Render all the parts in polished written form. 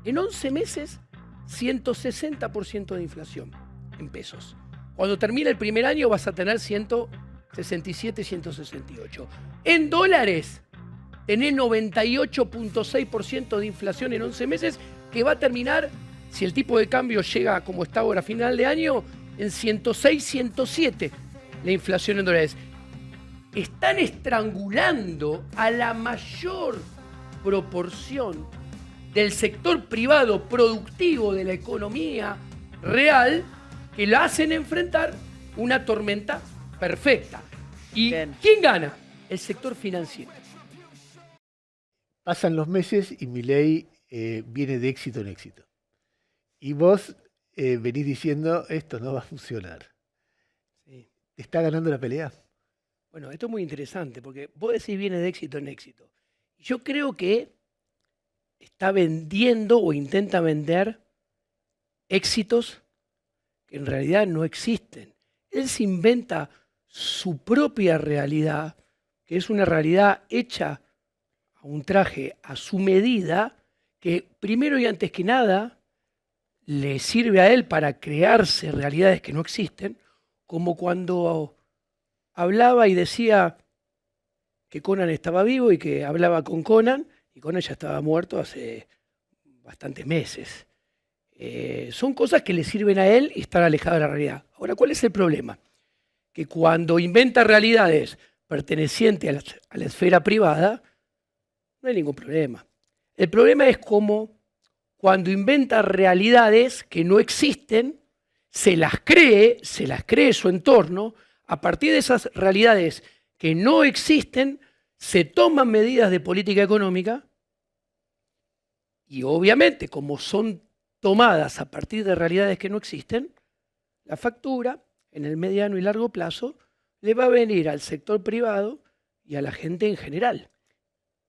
En 11 meses, 160% de inflación en pesos. Cuando termine el primer año vas a tener 167, 168. En dólares, tenés 98.6% de inflación en 11 meses, que va a terminar, si el tipo de cambio llega como está ahora a final de año, en 106, 107 la inflación en dólares. Están estrangulando a la mayor proporción del sector privado productivo de la economía real, que la hacen enfrentar una tormenta perfecta. ¿Y quién gana? El sector financiero. Pasan los meses y Milei viene de éxito en éxito. Y vos venís diciendo, esto no va a funcionar. Sí. ¿Te está ganando la pelea? Bueno, esto es muy interesante, porque vos decís viene de éxito en éxito. Yo creo que está vendiendo o intenta vender éxitos que en realidad no existen. Él se inventa su propia realidad, que es una realidad hecha a un traje a su medida, que primero y antes que nada le sirve a él para crearse realidades que no existen, como cuando hablaba y decía que Conan estaba vivo y que hablaba con Conan, y Conan ya estaba muerto hace bastantes meses. Son cosas que le sirven a él y estar alejado de la realidad. Ahora, ¿cuál es el problema? Que cuando inventa realidades pertenecientes a la esfera privada, no hay ningún problema. El problema es cómo cuando inventa realidades que no existen, se las cree su entorno, a partir de esas realidades que no existen, se toman medidas de política económica y obviamente, como son tomadas a partir de realidades que no existen, la factura en el mediano y largo plazo le va a venir al sector privado y a la gente en general.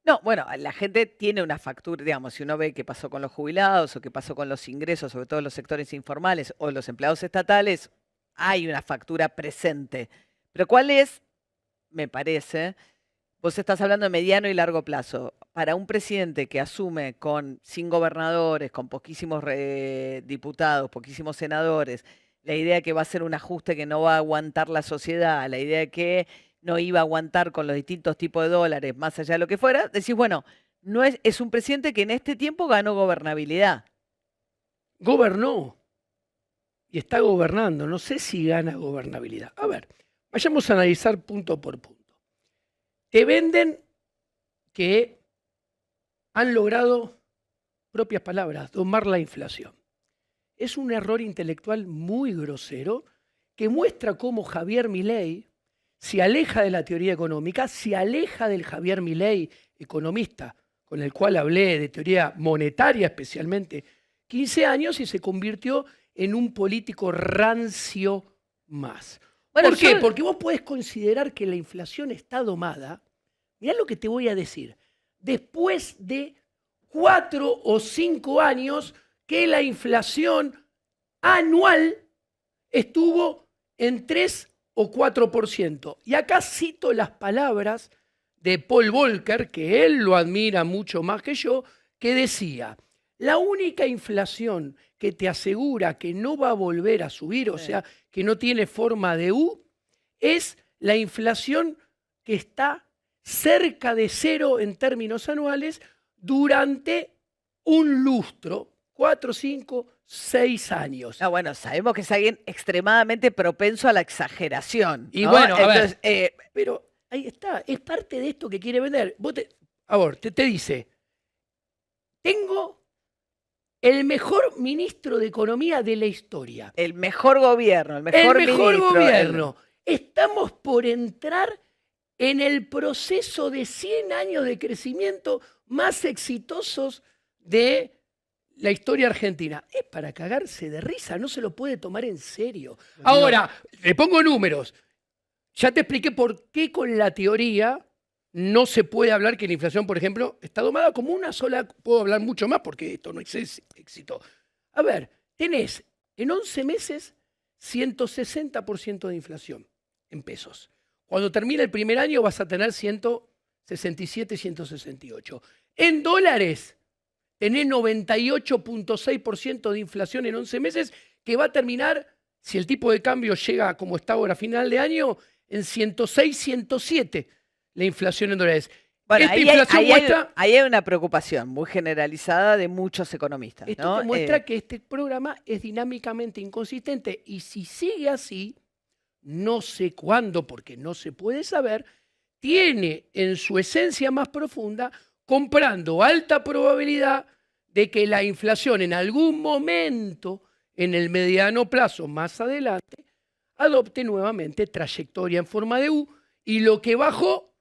No, bueno, la gente tiene una factura, digamos, si uno ve qué pasó con los jubilados o qué pasó con los ingresos, sobre todo los sectores informales o los empleados estatales, hay una factura presente. Pero ¿cuál es? Me parece, vos estás hablando de mediano y largo plazo. Para un presidente que asume sin gobernadores, con poquísimos diputados, poquísimos senadores, la idea de que va a ser un ajuste que no va a aguantar la sociedad, la idea de que no iba a aguantar con los distintos tipos de dólares, más allá de lo que fuera, decís, bueno, no es un presidente que en este tiempo ganó gobernabilidad. Gobernó y está gobernando. No sé si gana gobernabilidad. A ver, vayamos a analizar punto por punto. Te venden que han logrado, propias palabras, domar la inflación. Es un error intelectual muy grosero que muestra cómo Javier Milei se aleja de la teoría económica, se aleja del Javier Milei, economista, con el cual hablé de teoría monetaria especialmente, 15 años, y se convirtió en un político rancio más. Bueno, ¿Por qué? Porque vos podés considerar que la inflación está domada. Mirá lo que te voy a decir. Después de 4 o 5 años que la inflación anual estuvo en 3 o 4%. Y acá cito las palabras de Paul Volcker, que él lo admira mucho más que yo, que decía, la única inflación que te asegura que no va a volver a subir, o sea, que no tiene forma de U, es la inflación que está cerca de cero en términos anuales durante un lustro, 4, 5, 6 años. No, bueno, sabemos que es alguien extremadamente propenso a la exageración. Y ¿no? bueno, entonces, pero ahí está, es parte de esto que quiere vender. Te dice, tengo el mejor ministro de Economía de la historia. El mejor gobierno, el mejor ministro. Gobierno. Estamos por entrar en el proceso de 100 años de crecimiento más exitosos de la historia argentina. Es para cagarse de risa, no se lo puede tomar en serio. Ahora, le pongo números. Ya te expliqué por qué con la teoría no se puede hablar que la inflación, por ejemplo, está domada como una sola. Puedo hablar mucho más porque esto no es éxito. A ver, tenés en 11 meses 160% de inflación en pesos. Cuando termine el primer año vas a tener 167, 168. En dólares tenés 98.6% de inflación en 11 meses, que va a terminar, si el tipo de cambio llega como está ahora a final de año, en 106, 107 la inflación en dólares. Bueno, Esta inflación muestra... ahí hay una preocupación muy generalizada de muchos economistas, Esto ¿no? te muestra que este programa es dinámicamente inconsistente y si sigue así, no sé cuándo, porque no se puede saber, tiene en su esencia más profunda comprando alta probabilidad de que la inflación en algún momento, en el mediano plazo, más adelante, adopte nuevamente trayectoria en forma de U y lo que bajó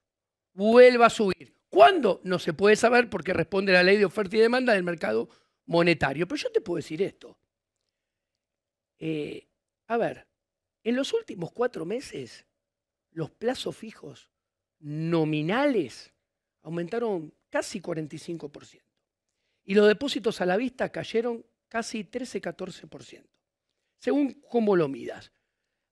vuelva a subir. ¿Cuándo? No se puede saber porque responde a la ley de oferta y demanda del mercado monetario. Pero yo te puedo decir esto. A ver, en los últimos 4 meses, los plazos fijos nominales aumentaron casi 45%. Y los depósitos a la vista cayeron casi 13-14%, según cómo lo midas.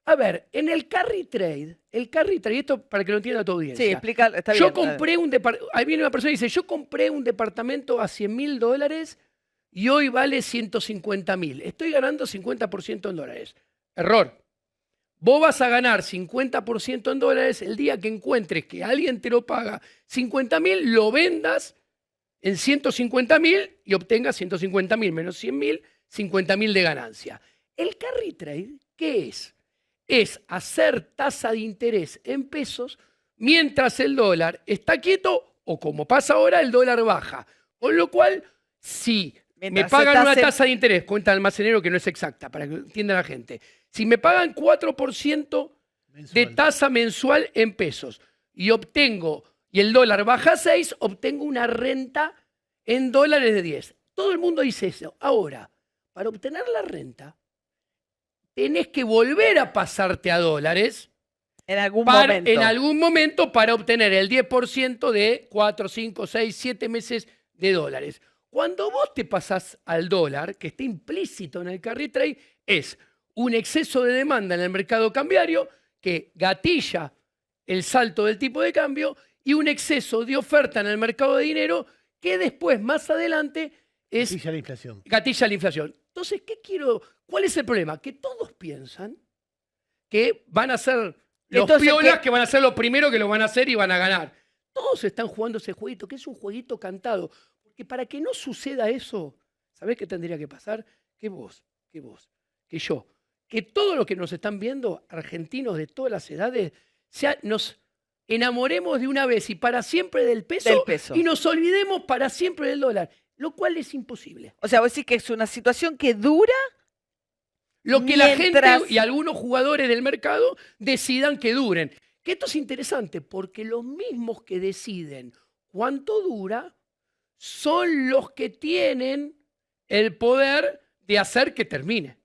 A ver, en el carry trade, esto para que lo entienda tu audiencia. Sí, explica, está bien. Yo compré un departamento, ahí viene una persona y dice, yo compré un departamento a $100.000 y hoy vale 150.000. Estoy ganando 50% en dólares. Error. Vos vas a ganar 50% en dólares el día que encuentres que alguien te lo paga 50.000, lo vendas en 150.000 y obtengas 150.000 menos 100.000, 50.000 de ganancia. El carry trade, ¿qué es? Es hacer tasa de interés en pesos mientras el dólar está quieto o como pasa ahora, el dólar baja. Con lo cual, si me pagan una tasa de interés, cuenta el almacenero que no es exacta, para que entienda la gente. Si me pagan 4% de tasa mensual en pesos y el dólar baja a 6, obtengo una renta en dólares de 10. Todo el mundo dice eso. Ahora, para obtener la renta, tenés que volver a pasarte a dólares en algún momento para obtener el 10% de 4, 5, 6, 7 meses de dólares. Cuando vos te pasás al dólar, que está implícito en el carry trade, es un exceso de demanda en el mercado cambiario que gatilla el salto del tipo de cambio y un exceso de oferta en el mercado de dinero que después, más adelante, gatilla la inflación. Gatilla la inflación. Entonces, ¿cuál es el problema? Que todos piensan que van a ser los piolas que van a ser los primeros que lo van a hacer y van a ganar. Todos están jugando ese jueguito, que es un jueguito cantado. Porque para que no suceda eso, ¿sabés qué tendría que pasar? Que yo, que todos los que nos están viendo, argentinos de todas las edades, nos enamoremos de una vez y para siempre del peso y nos olvidemos para siempre del dólar, lo cual es imposible. O sea, vos decís que es una situación que dura lo que la gente y algunos jugadores del mercado decidan que duren. Que esto es interesante porque los mismos que deciden cuánto dura son los que tienen el poder de hacer que termine.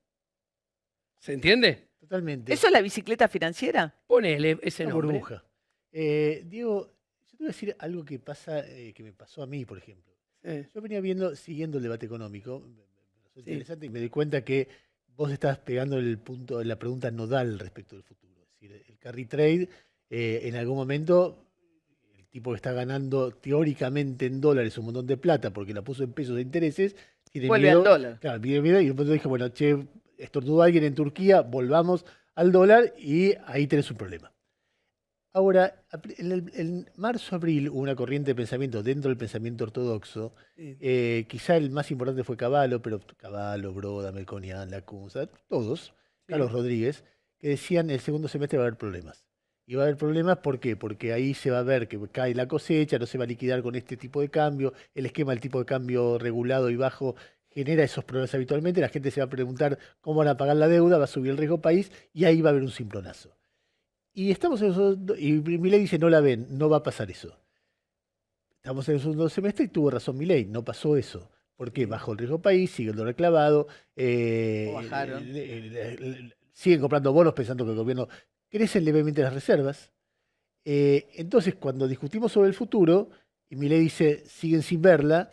¿Se entiende? Totalmente. ¿Eso es la bicicleta financiera? Ponele ese Una nombre. burbuja. Diego, yo te voy a decir algo que me pasó a mí, por ejemplo. Yo venía siguiendo el debate económico, me pareció interesante y me di cuenta que vos estás pegando el punto, la pregunta nodal respecto del futuro. Es decir, el carry trade, en algún momento, el tipo que está ganando teóricamente en dólares un montón de plata porque la puso en pesos de intereses, tiene vuelve miedo. Al dólar. Claro, tiene miedo y entonces dije, bueno, estornudó alguien en Turquía, volvamos al dólar y ahí tenés un problema. Ahora, en marzo-abril hubo una corriente de pensamiento dentro del pensamiento ortodoxo. Quizá el más importante fue Cavallo, pero Cavallo, Broda, Melconian, Lacunza, todos, Carlos Rodríguez, que decían el segundo semestre va a haber problemas. Y va a haber problemas, ¿por qué? Porque ahí se va a ver que cae la cosecha, no se va a liquidar con este tipo de cambio, el esquema del tipo de cambio regulado y bajo genera esos problemas habitualmente, la gente se va a preguntar cómo van a pagar la deuda, va a subir el riesgo país y ahí va a haber un cimbronazo. Y estamos en eso, y Milei dice, no la ven, no va a pasar eso. Estamos en el segundo semestre y tuvo razón Milei, no pasó eso. ¿Por qué? Bajó el riesgo país, sigue el dólar clavado, bajaron. Siguen comprando bonos pensando que el gobierno crecen levemente las reservas. Entonces, cuando discutimos sobre el futuro, y Milei dice, siguen sin verla,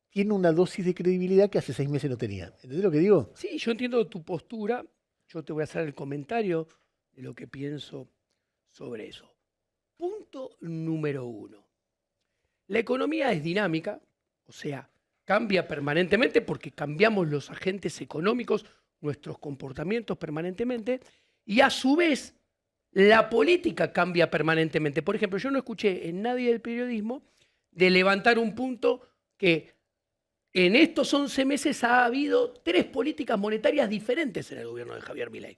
tiene una dosis de credibilidad que hace 6 meses no tenía. ¿Entendés lo que digo? Sí, yo entiendo tu postura. Yo te voy a hacer el comentario de lo que pienso sobre eso. Punto número 1. La economía es dinámica, o sea, cambia permanentemente porque cambiamos los agentes económicos, nuestros comportamientos permanentemente, y a su vez la política cambia permanentemente. Por ejemplo, yo no escuché en nadie del periodismo de levantar un punto que en estos 11 meses ha habido 3 políticas monetarias diferentes en el gobierno de Javier Milei.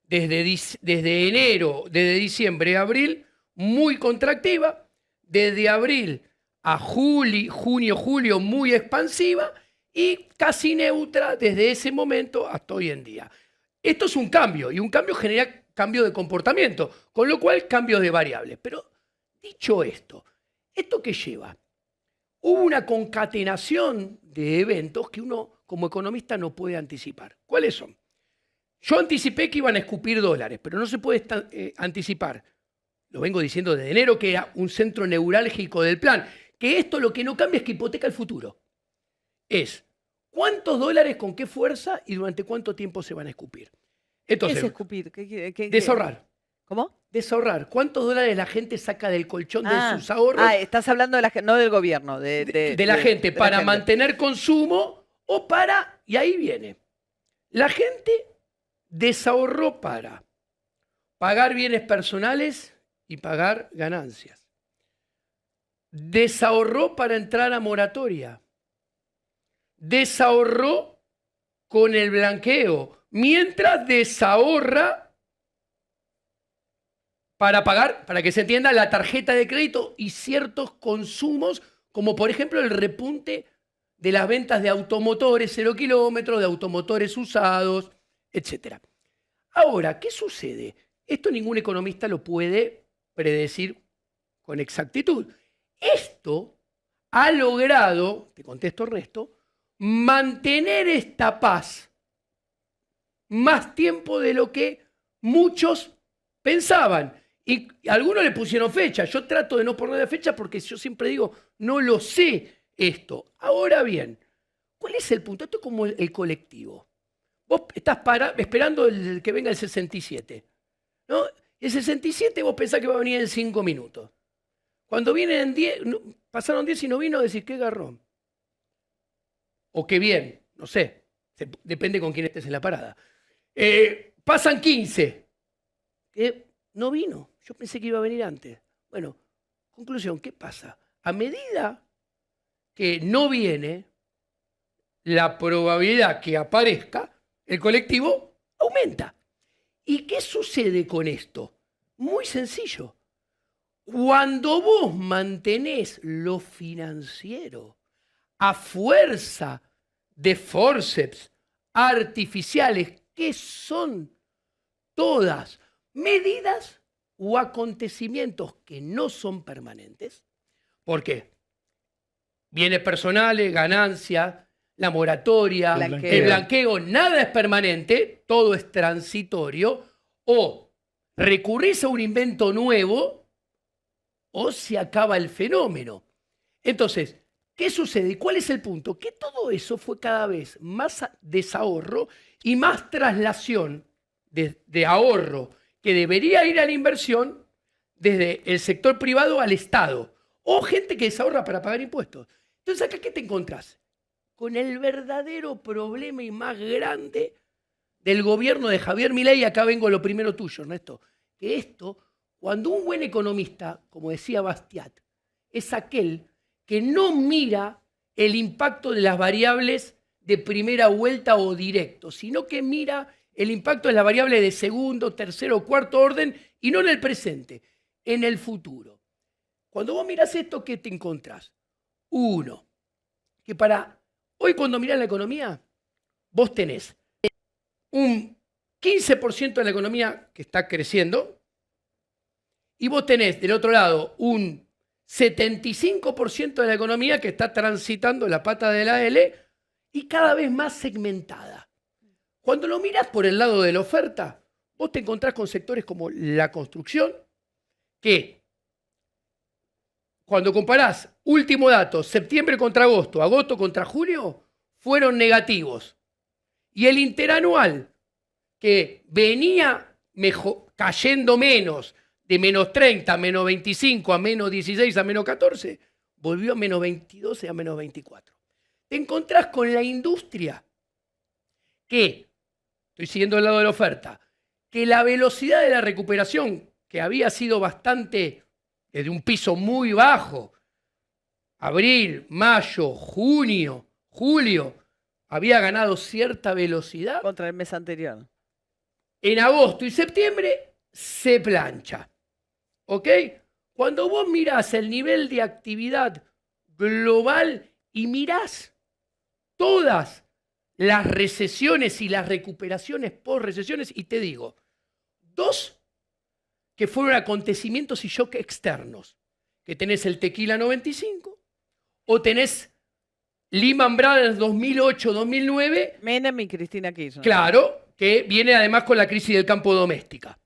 Desde enero, desde diciembre a abril, muy contractiva, desde abril a junio, julio, muy expansiva y casi neutra desde ese momento hasta hoy en día. Esto es un cambio y un cambio genera cambio de comportamiento, con lo cual cambio de variables. Pero dicho esto, ¿esto qué lleva? Hubo una concatenación de eventos que uno como economista no puede anticipar. ¿Cuáles son? Yo anticipé que iban a escupir dólares, pero no se puede anticipar. Lo vengo diciendo desde enero, que era un centro neurálgico del plan. Que esto lo que no cambia es que hipoteca el futuro. Es cuántos dólares, con qué fuerza y durante cuánto tiempo se van a escupir. Entonces, ¿Qué es escupir? Desahorrar. ¿Cómo? Desahorrar. ¿Cuántos dólares la gente saca del colchón de sus ahorros? Estás hablando de la gente, no del gobierno. De la gente, para mantener consumo o para, y ahí viene, la gente desahorró para pagar bienes personales y pagar ganancias. Desahorró para entrar a moratoria. Desahorró con el blanqueo, mientras desahorra para pagar, para que se entienda, la tarjeta de crédito y ciertos consumos, como por ejemplo el repunte de las ventas de automotores 0 kilómetros, de automotores usados, etc. Ahora, ¿qué sucede? Esto ningún economista lo puede predecir con exactitud. Esto ha logrado, te contesto el resto, mantener esta paz más tiempo de lo que muchos pensaban. Y algunos le pusieron fecha. Yo trato de no ponerle fecha porque yo siempre digo, no lo sé esto. Ahora bien, ¿cuál es el punto? Esto es como el colectivo. Vos estás esperando que venga el 67. ¿No? El 67 vos pensás que va a venir en 5 minutos. Cuando vienen en 10, pasaron 10 y no vino, decís, qué garrón. O qué bien, no sé. Depende con quién estés en la parada. Pasan 15. No vino. Yo pensé que iba a venir antes. Bueno, conclusión, ¿qué pasa? A medida que no viene, la probabilidad que aparezca, el colectivo aumenta. ¿Y qué sucede con esto? Muy sencillo. Cuando vos mantenés lo financiero a fuerza de forceps artificiales, que son todas medidas o acontecimientos que no son permanentes, ¿por qué? Bienes personales, ganancias, la moratoria, el blanqueo, nada es permanente, todo es transitorio, o recurrís a un invento nuevo o se acaba el fenómeno. Entonces, ¿qué sucede? ¿Y cuál es el punto? Que todo eso fue cada vez más desahorro y más traslación de ahorro que debería ir a la inversión desde el sector privado al Estado, o gente que desahorra para pagar impuestos. Entonces, ¿acá qué te encontrás? Con el verdadero problema y más grande del gobierno de Javier Milei. Acá vengo lo primero tuyo, Ernesto. Que esto, cuando un buen economista, como decía Bastiat, es aquel que no mira el impacto de las variables de primera vuelta o directo, sino que mira el impacto de la variable de segundo, tercero o cuarto orden, y no en el presente, en el futuro. Cuando vos mirás esto, ¿qué te encontrás? Uno, que hoy cuando mirás la economía, vos tenés un 15% de la economía que está creciendo y vos tenés del otro lado un 75% de la economía que está transitando la pata de la L y cada vez más segmentada. Cuando lo mirás por el lado de la oferta, vos te encontrás con sectores como la construcción, que cuando comparás último dato, septiembre contra agosto, agosto contra julio, fueron negativos. Y el interanual, que venía cayendo menos, de menos 30 a menos 25, a menos 16, a menos 14, volvió a menos 22 y a menos 24. te encontrás con la industria que, estoy siguiendo el lado de la oferta, que la velocidad de la recuperación, que había sido bastante, desde un piso muy bajo, abril, mayo, junio, julio, había ganado cierta velocidad. Contra el mes anterior. En agosto y septiembre se plancha. ¿Ok? Cuando vos mirás el nivel de actividad global y mirás todas las recesiones y las recuperaciones por recesiones, y te digo, dos que fueron acontecimientos y shock externos, que tenés el Tequila 95 o tenés Lehman Brothers 2008-2009, Menem y Cristina Kirchner. claro, que viene además con la crisis del campo doméstica.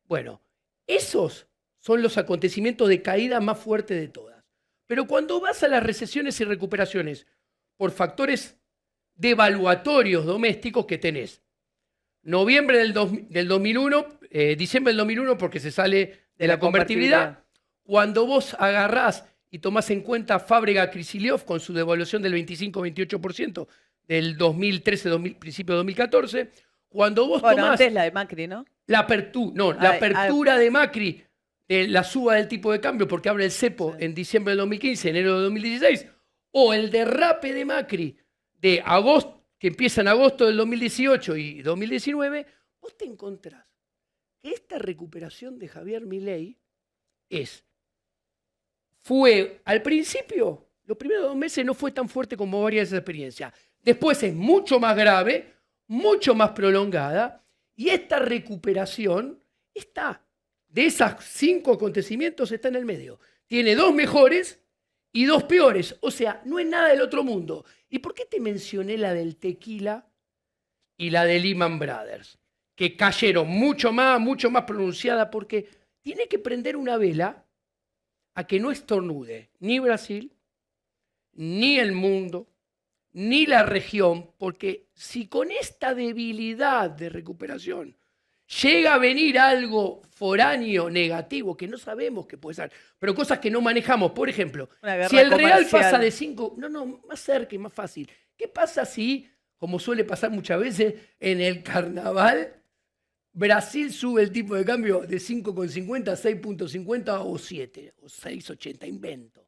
Bueno, esos son los acontecimientos de caída más fuertes de todas. Pero cuando vas a las recesiones y recuperaciones por factores devaluatorios domésticos que tenés, noviembre del 2001, diciembre del 2001 porque se sale de la convertibilidad, cuando vos agarrás y tomás en cuenta Fábrega Krisiljov con su devaluación del 25-28% del 2013, principio de 2014, cuando vos Bueno, tomás antes la de Macri, ¿no? la apertura de Macri de la suba del tipo de cambio porque abre el cepo Sí. en diciembre del 2015, enero de 2016, o el derrape de Macri de agosto, que empieza en agosto del 2018 y 2019, vos te encontrás que esta recuperación de Javier Milei fue al principio, los primeros 2 meses no fue tan fuerte como varias esa experiencia. Después es mucho más grave, mucho más prolongada, y esta recuperación está, de esos 5 acontecimientos, está en el medio. Tiene 2 mejores y 2 peores. O sea, no es nada del otro mundo. ¿Y por qué te mencioné la del Tequila y la de Lehman Brothers? Que cayeron mucho más pronunciada, porque tiene que prender una vela a que no estornude ni Brasil, ni el mundo, ni la región, porque si con esta debilidad de recuperación llega a venir algo foráneo, negativo, que no sabemos qué puede ser, pero cosas que no manejamos, por ejemplo, si el real pasa de 5, más cerca y más fácil, ¿qué pasa si, como suele pasar muchas veces, en el carnaval, Brasil sube el tipo de cambio de 5,50 a 6,50 o 7 o 6,80, invento?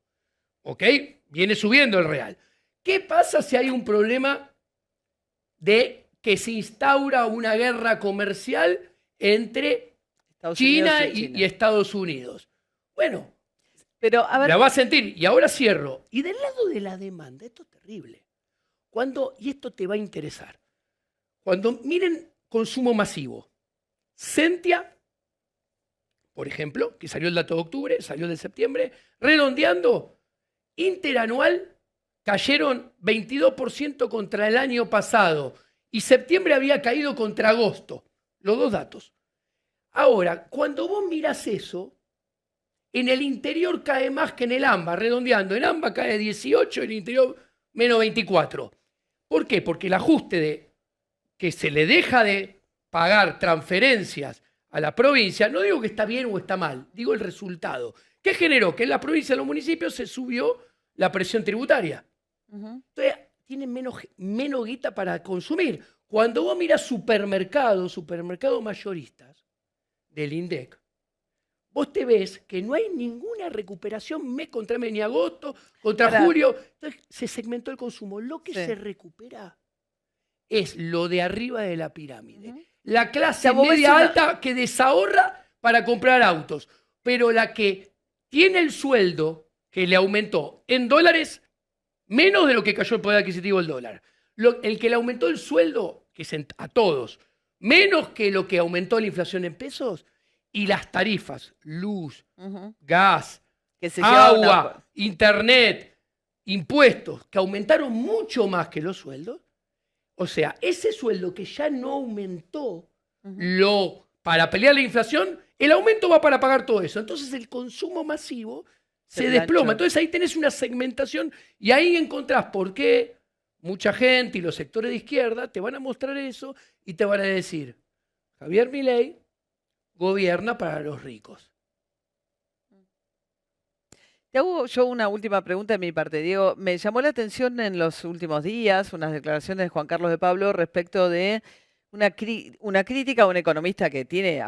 ¿Ok? Viene subiendo el real. ¿Qué pasa si hay un problema de que se instaura una guerra comercial entre China y Estados Unidos? Bueno, pero, a ver, la va a sentir. Y ahora cierro. Y del lado de la demanda, esto es terrible. Y esto te va a interesar. Cuando miren consumo masivo, Sentia, por ejemplo, que salió el dato de octubre, salió el de septiembre, redondeando, interanual cayeron 22% contra el año pasado y septiembre había caído contra agosto, los 2 datos. Ahora, cuando vos mirás eso, en el interior cae más que en el AMBA, redondeando, en AMBA cae 18, en el interior menos 24. ¿Por qué? Porque el ajuste de que se le deja de pagar transferencias a la provincia, no digo que está bien o está mal, digo el resultado. ¿Qué generó? Que en la provincia y los municipios se subió la presión tributaria. Entonces, tienen menos guita para consumir. Cuando vos miras supermercados mayoristas del INDEC, vos te ves que no hay ninguna recuperación mes contra mes, ni agosto, contra julio. Entonces, se segmentó el consumo. Lo que se recupera es lo de arriba de la pirámide. La clase media alta que desahorra para comprar autos, pero la que tiene el sueldo que le aumentó en dólares menos de lo que cayó el poder adquisitivo del dólar. El que le aumentó el sueldo, que es a todos, menos que lo que aumentó la inflación en pesos, y las tarifas, luz, gas, agua, internet, impuestos, que aumentaron mucho más que los sueldos. O sea, ese sueldo que ya no aumentó para pelear la inflación, el aumento va para pagar todo eso. Entonces el consumo masivo se desploma. Entonces ahí tenés una segmentación y ahí encontrás por qué mucha gente y los sectores de izquierda te van a mostrar eso y te van a decir, Javier Milei gobierna para los ricos. Te hago yo una última pregunta de mi parte, Diego. Me llamó la atención en los últimos días unas declaraciones de Juan Carlos de Pablo respecto de una crítica a un economista que tiene,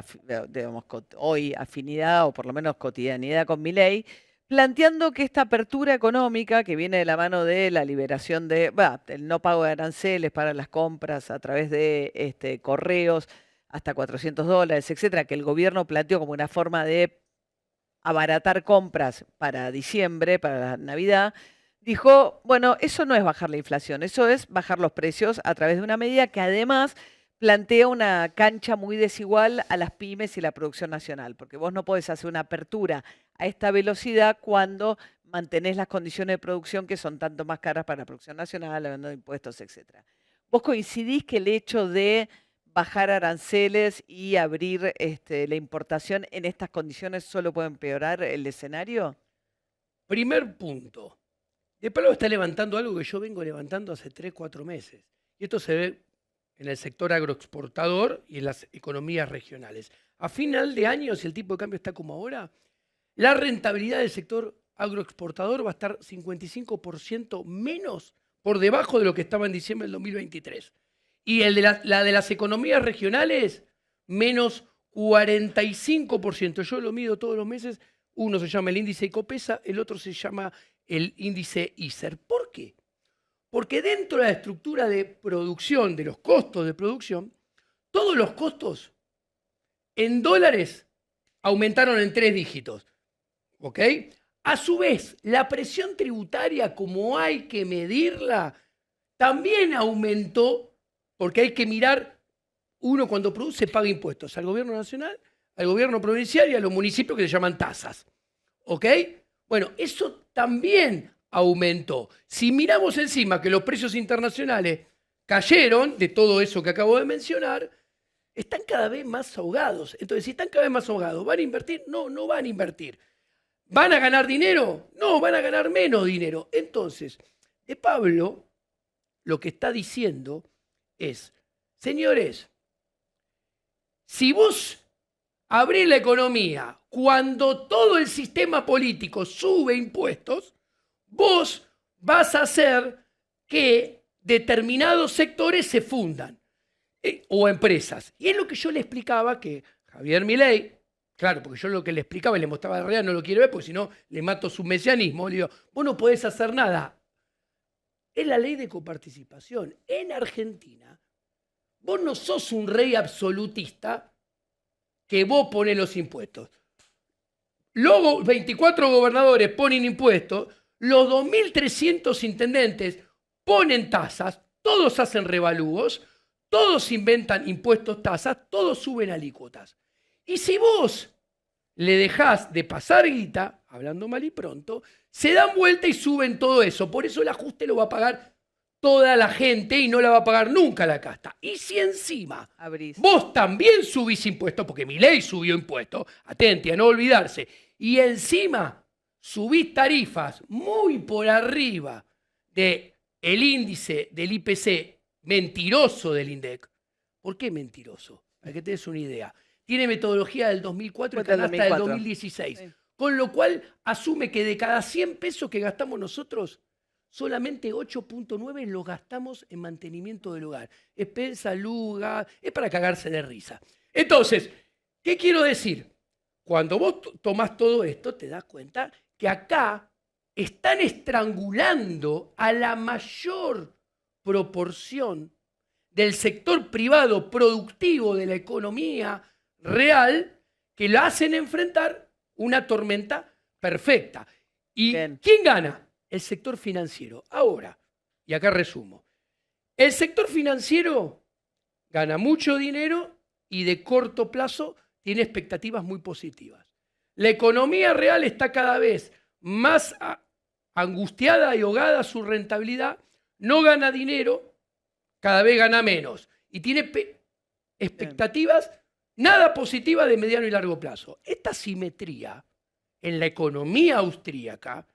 digamos, hoy afinidad o por lo menos cotidianidad con Milei, planteando que esta apertura económica que viene de la mano de la liberación el no pago de aranceles para las compras a través de correos hasta $400, etcétera, que el gobierno planteó como una forma de abaratar compras para diciembre, para la Navidad, dijo, bueno, eso no es bajar la inflación, eso es bajar los precios a través de una medida que además plantea una cancha muy desigual a las pymes y la producción nacional, porque vos no podés hacer una apertura a esta velocidad cuando mantenés las condiciones de producción que son tanto más caras para la producción nacional, hablando de impuestos, etcétera. ¿Vos coincidís que el hecho de bajar aranceles y abrir la importación en estas condiciones solo puede empeorar el escenario? Primer punto. De Pablo está levantando algo que yo vengo levantando hace 3, 4 meses. Y esto se ve en el sector agroexportador y en las economías regionales. A final de año, si el tipo de cambio está como ahora, la rentabilidad del sector agroexportador va a estar 55% menos por debajo de lo que estaba en diciembre del 2023. Y la de las economías regionales, menos 45%. Yo lo mido todos los meses. Uno se llama el índice Icopesa, el otro se llama el índice ISER. ¿Por qué? Porque dentro de la estructura de producción, de los costos de producción, todos los costos en dólares aumentaron en 3 dígitos. ¿Ok? A su vez, la presión tributaria, como hay que medirla, también aumentó, porque hay que mirar, uno cuando produce paga impuestos al gobierno nacional, al gobierno provincial y a los municipios que se llaman tasas. ¿Ok? Bueno, eso también aumentó. Si miramos encima que los precios internacionales cayeron de todo eso que acabo de mencionar, están cada vez más ahogados. Entonces, si están cada vez más ahogados, ¿van a invertir? No, no van a invertir. ¿Van a ganar dinero? No, van a ganar menos dinero. Entonces, de Pablo lo que está diciendo es, señores, si vos abrís la economía cuando todo el sistema político sube impuestos, vos vas a hacer que determinados sectores se fundan o empresas. Y es lo que yo le explicaba que Javier Milei, claro, porque yo lo que le explicaba y le mostraba la realidad no lo quiere ver, porque si no le mato su mesianismo. Le digo, vos no podés hacer nada. Es la ley de coparticipación. En Argentina, vos no sos un rey absolutista que vos ponés los impuestos. Los 24 gobernadores ponen impuestos, los 2.300 intendentes ponen tasas, todos hacen revalúos, todos inventan impuestos, tasas, todos suben alícuotas. Y si vos le dejás de pasar guita, hablando mal y pronto, se dan vuelta y suben todo eso. Por eso el ajuste lo va a pagar toda la gente y no la va a pagar nunca la casta. Y si encima vos también subís impuestos, porque Milei subió impuestos, atenti a no olvidarse, y encima subís tarifas muy por arriba del índice del IPC mentiroso del INDEC. ¿Por qué mentiroso? Para que te des una idea. Tiene metodología del 2004 y canasta del 2016. Sí. Con lo cual asume que de cada 100 pesos que gastamos nosotros, solamente 8.9 lo gastamos en mantenimiento del hogar. Expensa, luz, gas, es para cagarse de risa. Entonces, ¿qué quiero decir? Cuando vos tomás todo esto, te das cuenta que acá están estrangulando a la mayor proporción del sector privado productivo de la economía real, que la hacen enfrentar una tormenta perfecta. ¿Y quién gana? El sector financiero. Ahora, y acá resumo, el sector financiero gana mucho dinero y de corto plazo tiene expectativas muy positivas. La economía real está cada vez más angustiada y ahogada su rentabilidad, no gana dinero, cada vez gana menos y tiene expectativas nada positivas de mediano y largo plazo. Esta simetría en la economía austríaca,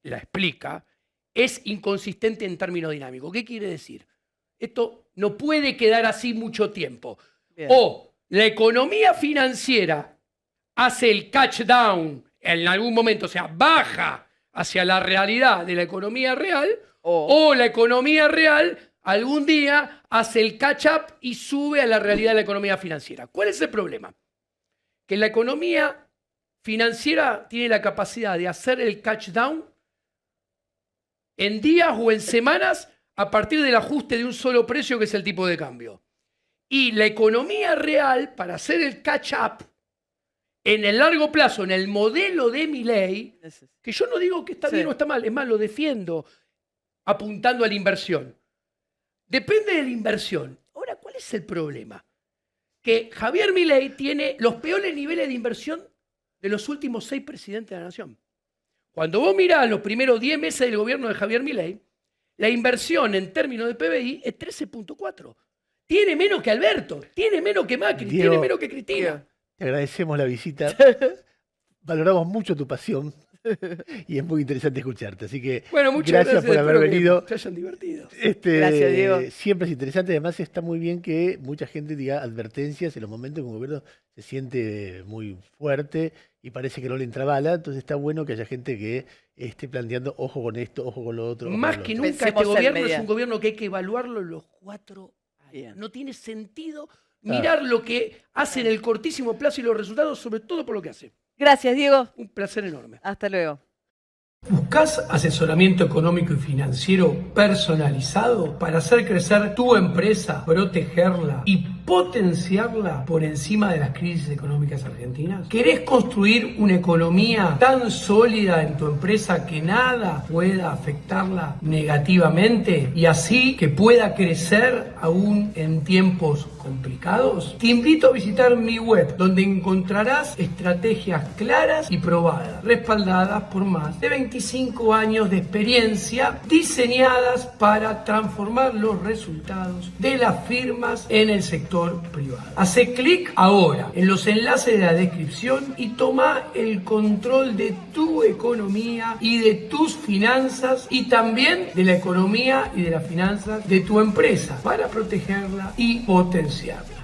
la explica, es inconsistente en términos dinámicos. ¿Qué quiere decir? Esto no puede quedar así mucho tiempo. Bien. O la economía financiera hace el catch down en algún momento, o sea, baja hacia la realidad de la economía real, O- o la economía real algún día hace el catch-up y sube a la realidad de la economía financiera. ¿Cuál es el problema? Que la economía financiera tiene la capacidad de hacer el catch-down en días o en semanas a partir del ajuste de un solo precio, que es el tipo de cambio. Y la economía real, para hacer el catch-up en el largo plazo, en el modelo de Milei, que yo no digo que está Sí. bien o está mal, es más, lo defiendo apuntando a la inversión. Depende de la inversión. Ahora, ¿cuál es el problema? Que Javier Milei tiene los peores niveles de inversión de los últimos 6 presidentes de la nación. Cuando vos mirás los primeros 10 meses del gobierno de Javier Milei, la inversión en términos de PBI es 13.4. Tiene menos que Alberto, tiene menos que Macri, Diego, tiene menos que Cristina. Te agradecemos la visita. Valoramos mucho tu pasión y es muy interesante escucharte. Así que Bueno, muchas gracias por haber espero que venido. se hayan divertido. Gracias, Diego. Siempre es interesante. Además, está muy bien que mucha gente diga advertencias en los momentos en que un gobierno se siente muy fuerte y parece que no le entra bala. Entonces, está bueno que haya gente que esté planteando ojo con esto, ojo con lo otro. ojo Más con lo que otro. nunca Pensemos este en gobierno media. es un gobierno que hay que evaluarlo en los 4 años. Bien. No tiene sentido mirar lo que hace en el cortísimo plazo y los resultados, sobre todo por lo que hace. Gracias, Diego. Un placer enorme. Hasta luego. ¿Buscas asesoramiento económico y financiero personalizado para hacer crecer tu empresa, protegerla y potenciarla por encima de las crisis económicas argentinas? ¿Querés construir una economía tan sólida en tu empresa que nada pueda afectarla negativamente y así que pueda crecer aún en tiempos complicados? Te invito a visitar mi web, donde encontrarás estrategias claras y probadas, respaldadas por más de 25 años de experiencia, diseñadas para transformar los resultados de las firmas en el sector privado. Hace clic ahora en los enlaces de la descripción y toma el control de tu economía y de tus finanzas, y también de la economía y de las finanzas de tu empresa, para protegerla y potenciarla.